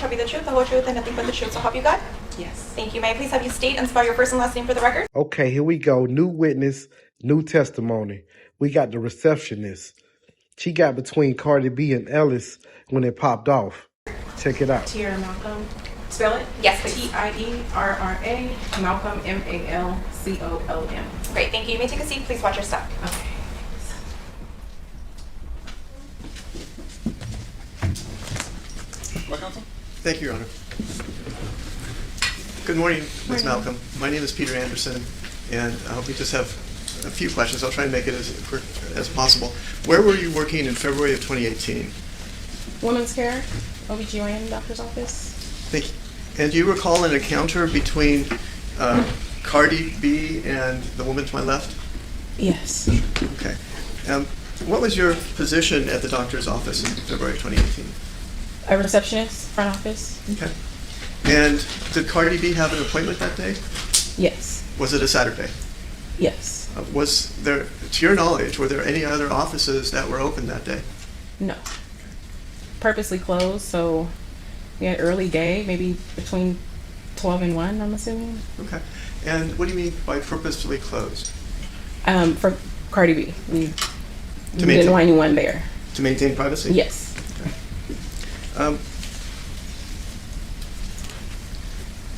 tell you the truth, the whole truth, and nothing but the truth. So help you God? Yes. Thank you. May I please have you state and spell your first and last name for the record? Okay, here we go. New witness, new testimony. We got the receptionist. She got between Cardi B and Ellis when it popped off. Check it out. Tierra Malcolm. Spell it? Yes, please. Tierra Malcolm Malcolm. Great, thank you. You may take a seat. Please watch your step. Okay. Thank you, Your Honor. Good morning, Ms. Malcolm. My name is Peter Anderson, and we just have a few questions. I'll try and make it as quick as possible. Where were you working in February of 2018? Women's care, OBGYN doctor's office. Thank you. And do you recall an encounter between Cardi B and the woman to my left? Yes. Okay. What was your position at the doctor's office in February of 2018? A receptionist, front office. Okay. And did Cardi B have an appointment that day? Yes. Was it a Saturday? Yes. Was there, to your knowledge, were there any other offices that were open that day? No. Purposely closed, so we had early day, maybe between 12 and 1, I'm assuming. Okay. And what do you mean by purposefully closed? For Cardi B. We To didn't want anyone there. To maintain privacy? Yes.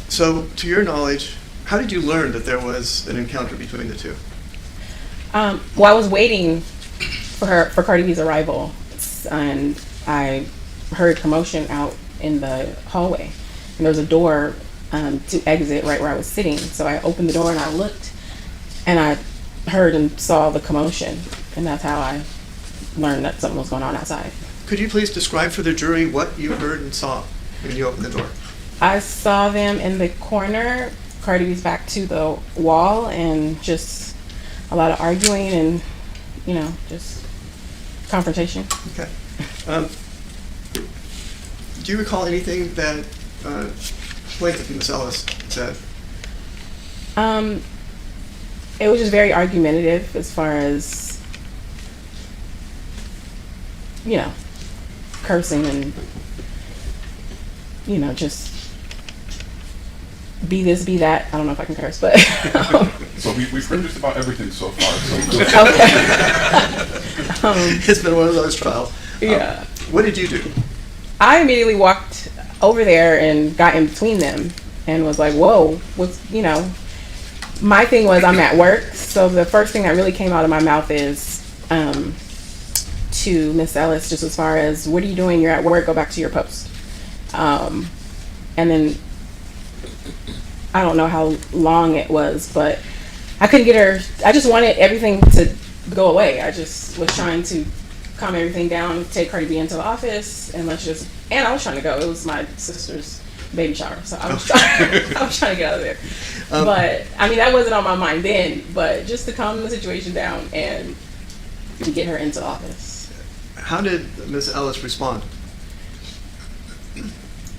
So, to your knowledge, how did you learn that there was an encounter between the two? Well, I was waiting for Cardi B's arrival, and I heard commotion out in the hallway, and there was a door to exit right where I was sitting. So I opened the door and I looked, and I heard and saw the commotion, and that's how I learned that something was going on outside. Could you please describe for the jury what you heard and saw when you opened the door? I saw them in the corner, Cardi B's back to the wall, and just a lot of arguing and, just confrontation. Okay. Do you recall anything that plaintiff Ms. Ellis said? It was just very argumentative as far as, cursing and, just be this, be that. I don't know if I can curse, but. So we've heard just about everything so far. So. Okay. It's been one of those trials. Yeah. What did you do? I immediately walked over there and got in between them and was like, whoa, my thing was I'm at work. So the first thing that really came out of my mouth is to Miss Ellis, just as far as, what are you doing? You're at work, go back to your post. And then I don't know how long it was, but I couldn't get her. I just wanted everything to go away. I just was trying to calm everything down, take Cardi B into the office, and I was trying to go. It was my sister's baby shower, so I was trying to get out of there. But that wasn't on my mind then. But just to calm the situation down and to get her into the office. How did Ms. Ellis respond?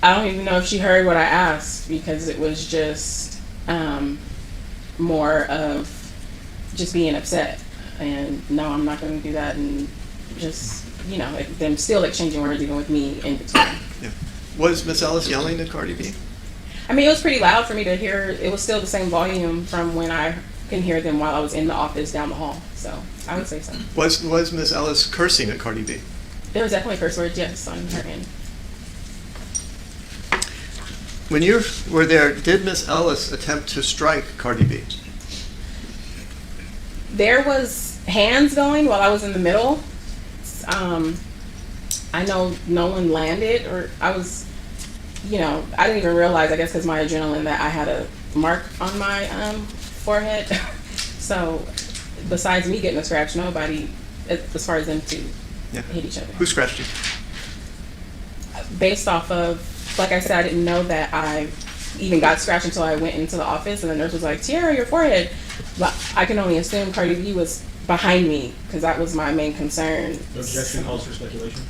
I don't even know if she heard what I asked, because it was just more of just being upset and no, I'm not going to do that, and just them still exchanging words even with me in between. Yeah. Was Ms. Ellis yelling at Cardi B? It was pretty loud for me to hear. It was still the same volume from when I can hear them while I was in the office down the hall. So I would say so. Was Ms. Ellis cursing at Cardi B? There was definitely curse words, yes, on her end. When you were there, did Ms. Ellis attempt to strike Cardi B? There was hands going while I was in the middle. I know no one landed, or I was, I didn't even realize, I guess because my adrenaline, that I had a mark on my forehead. So besides me getting a scratch, nobody, as far as them two, hit each other. Who scratched you? Based off of, like I said, I didn't know that I even got scratched until I went into the office, and the nurse was like, Tierra, your forehead. But I can only assume Cardi B was behind me, because that was my main concern. No objection calls for speculation.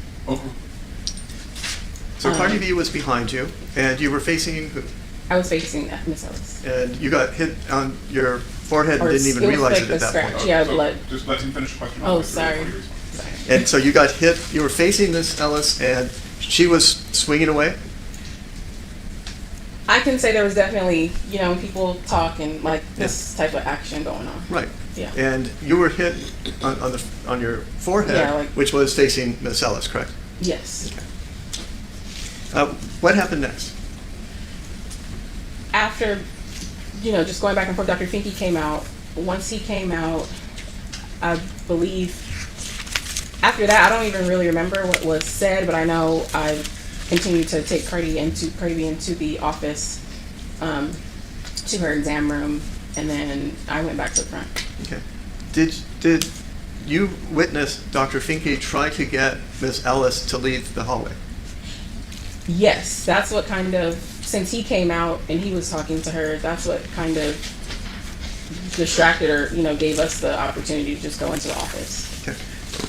So Cardi B was behind you, and you were facing who? I was facing Miss Ellis. And you got hit on your forehead and didn't even realize it at that point. Yeah, blood. Just let him finish the question. Oh, sorry. And so you got hit, you were facing Miss Ellis, and she was swinging away? I can say there was definitely, people talk and like this type of action going on. Right. Yeah. And you were hit on your forehead, Yeah, like- which was facing Miss Ellis, correct? Yes. What happened next? After, just going back and forth, Dr. Finke came out. Once he came out, I believe, after that, I don't even really remember what was said, but I know I continued to take Cardi B into the office, to her exam room, and then I went back to the front. Okay. Did you witness Dr. Finke try to get Miss Ellis to leave the hallway? Yes, that's what kind of, since he came out and he was talking to her, that's what kind of distracted her, gave us the opportunity to just go into the office. Okay.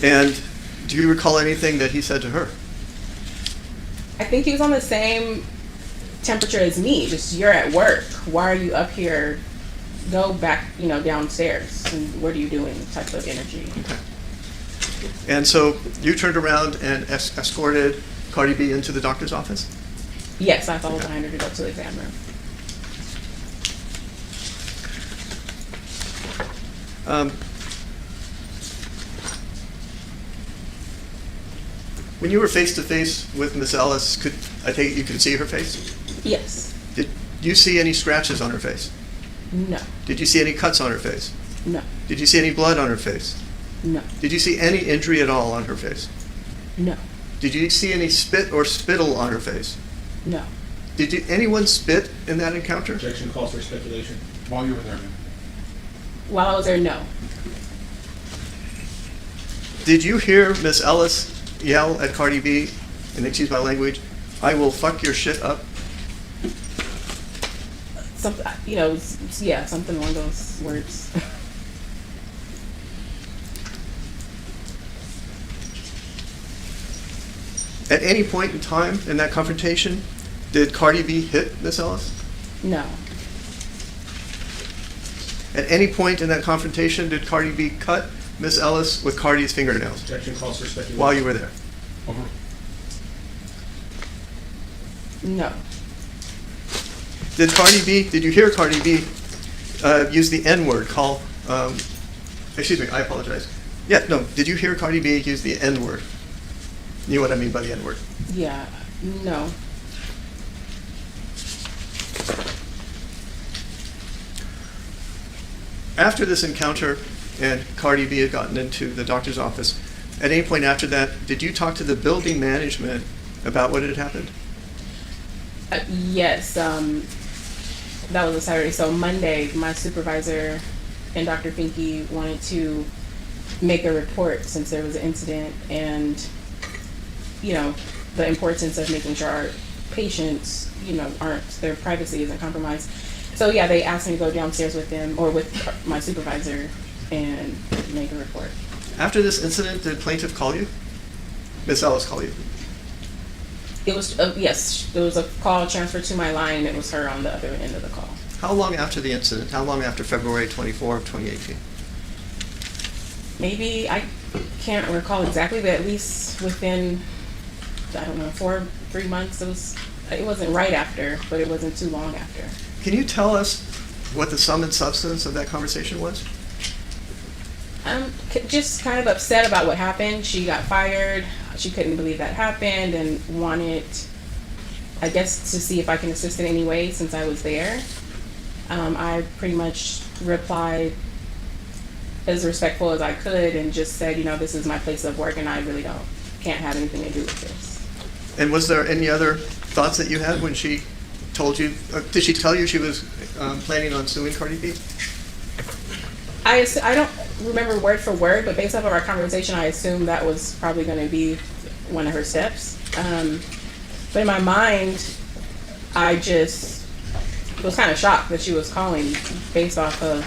And do you recall anything that he said to her? I think he was on the same temperature as me, just you're at work. Why are you up here? Go back, downstairs. And what are you doing? Type of energy. Okay. And so you turned around and escorted Cardi B into the doctor's office? Yes, I followed behind her to go to the exam room. When you were face to face with Miss Ellis, I take it you could see her face? Yes. Did you see any scratches on her face? No. Did you see any cuts on her face? No. Did you see any blood on her face? No. Did you see any injury at all on her face? No. Did you see any spit or spittle on her face? No. Did anyone spit in that encounter? Objection calls for speculation. While you were there, ma'am. While I was there, no. Did you hear Miss Ellis yell at Cardi B, and excuse my language, "I will fuck your shit up"? Something, something along those words. At any point in time in that confrontation, did Cardi B hit Miss Ellis? No. At any point in that confrontation, did Cardi B cut Miss Ellis with Cardi's fingernails Objection calls for speculation. while you were there? Over. No. Did you hear Cardi B use the N-word, excuse me, I apologize. Yeah, no, did you hear Cardi B use the N-word? You know what I mean by the N-word? Yeah. No. After this encounter and Cardi B had gotten into the doctor's office, at any point after that, did you talk to the building management about what had happened? Yes. That was a Saturday. So Monday, my supervisor and Dr. Finke wanted to make a report since there was an incident and, the importance of making sure our patients, their privacy isn't compromised. So yeah, they asked me to go downstairs with them or with my supervisor and make a report. After this incident, did plaintiff call you? Miss Ellis call you? It was, yes, there was a call transferred to my line. It was her on the other end of the call. How long after the incident? How long after February 24 of 2018? Maybe, I can't recall exactly, but at least within, 3 months. It wasn't right after, but it wasn't too long after. Can you tell us what the sum and substance of that conversation was? I'm just kind of upset about what happened. She got fired. She couldn't believe that happened and wanted, I guess, to see if I can assist in any way since I was there. I pretty much replied as respectful as I could and just said, this is my place of work and I really can't have anything to do with this. And was there any other thoughts that you had when she told you, did she tell you she was planning on suing Cardi B? I don't remember word for word, but based off of our conversation, I assumed that was probably going to be one of her steps. But in my mind, I just was kind of shocked that she was calling based off of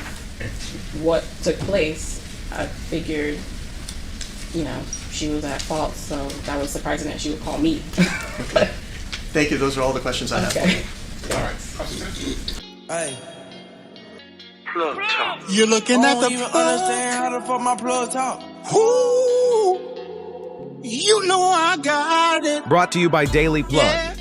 what took place. I figured, she was at fault, so that was surprising that she would call me. Thank you. Those are all the questions I have. Okay. All right. Officer. Hey. Plug talk. You're looking I at don't the even plug. understand how the fuck my plug talk. Ooh, you know I got it. Brought to you by Daily Plug. Yeah.